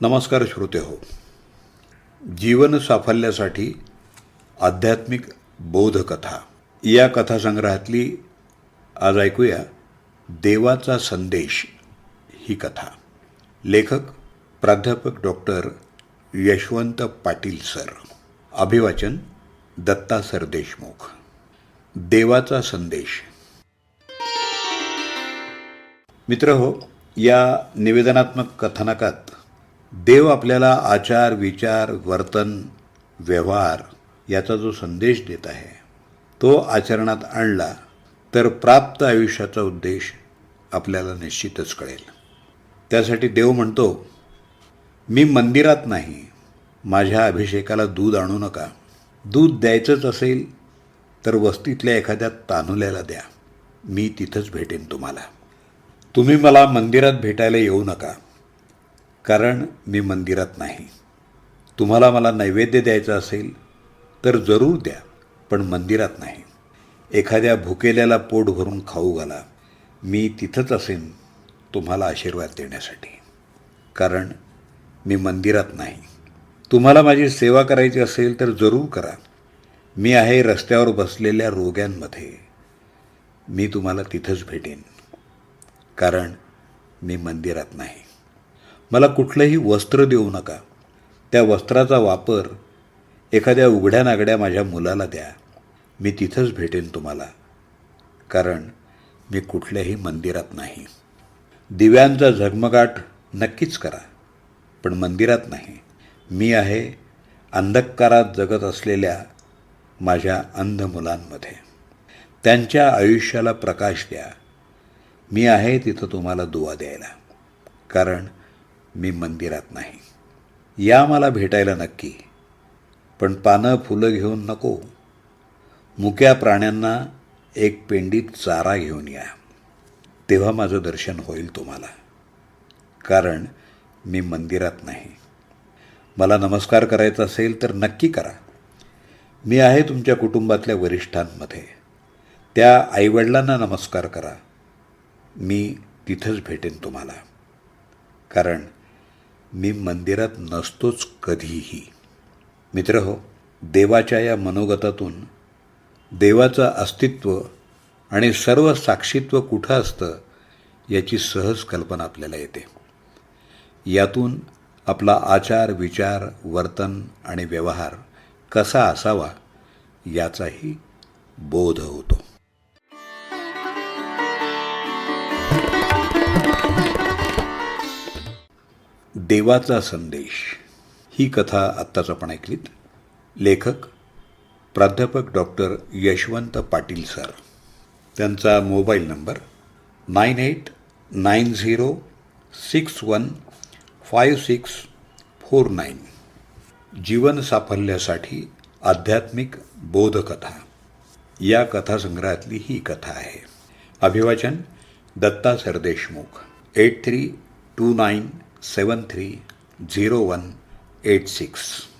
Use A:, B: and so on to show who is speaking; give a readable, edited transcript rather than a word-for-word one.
A: नमस्कार श्रोते हो. जीवन साफल्यासाठी आध्यात्मिक बोधकथा या कथासंग्रहातली आज ऐकूया देवाचा संदेश ही कथा. लेखक प्राध्यापक डॉक्टर यशवंत पाटील सर. अभिवाचन दत्ता सर देशमुख. देवाचा संदेश. मित्र हो, या निवेदनात्मक कथानकात देव आपल्याला आचार, विचार, वर्तन, व्यवहार याचा जो संदेश देत आहे तो आचरणात आणला तर प्राप्त आयुष्याचा उद्देश आपल्याला निश्चितच कळेल. त्यासाठी देव म्हणतो, मी मंदिरात नाही, माझ्या अभिषेकाला दूध आणू नका. दूध द्यायचंच असेल तर वस्तीतल्या एखाद्या तानुल्याला द्या, मी तिथंच भेटेन तुम्हाला. तुम्ही मला मंदिरात भेटायला येऊ नका, कारण मी मंदिरात नाही. तुम्हाला मला नैवेद्य द्यायचा असेल तर जरूर द्या, पण मंदिरात नाही. एखाद्या भुकेल्याला पोट भरून खाऊ घाला, मी तिथंच असेन तुम्हाला आशीर्वाद देण्यासाठी, कारण मी मंदिरात नाही. तुम्हाला माझी सेवा करायची असेल तर जरूर करा, मी आहे रस्त्यावर बसलेल्या रोग्यांमध्ये, मी तुम्हाला तिथंच भेटेन, कारण मी मंदिरात नाही. मला कुठलंही वस्त्र देऊ नका, त्या वस्त्राचा वापर एखाद्या उघड्या नागड्या माझ्या मुलाला द्या, मी तिथंच भेटेन तुम्हाला, कारण मी कुठल्याही मंदिरात नाही. दिव्यांचा झगमगाट नक्कीच करा, पण मंदिरात नाही. मी आहे अंधकारात जगत असलेल्या माझ्या अंध मुलांमध्ये, त्यांच्या आयुष्याला प्रकाश द्या, मी आहे तिथं तुम्हाला दुवा द्यायला, कारण मी मंदिरात नाही. या मला भेटायला नक्की, पण पानं फुलं घेऊन नको. मुक्या प्राण्यांना एक पेंडीत चारा घेऊन या, तेव्हा माझं दर्शन होईल तुम्हाला, कारण मी मंदिरात नाही. मला नमस्कार करायचा असेल तर नक्की करा, मी आहे तुमच्या कुटुंबातल्या वरिष्ठांमध्ये, त्या आईवडिलांना नमस्कार करा, मी तिथंच भेटेन तुम्हाला, कारण मी मंदिरात नसतोच कधीही. मित्र हो, देवाच्या या मनोगतातून देवाचं अस्तित्व आणि सर्व साक्षीत्व कुठं असतं याची सहज कल्पना आपल्याला येते. यातून आपला आचार, विचार, वर्तन आणि व्यवहार कसा असावा याचाही बोध होतो. देवाचा संदेश ही कथा आत्ताच आपण ऐकलीत. लेखक प्राध्यापक डॉक्टर यशवंत पाटील सर. त्यांचा मोबाईल नंबर 9890615649. जीवन साफल्यासाठी आध्यात्मिक बोधकथा या कथासंग्रहातली ही कथा आहे. अभिवाचन दत्ता सर देशमुख. 8329730186.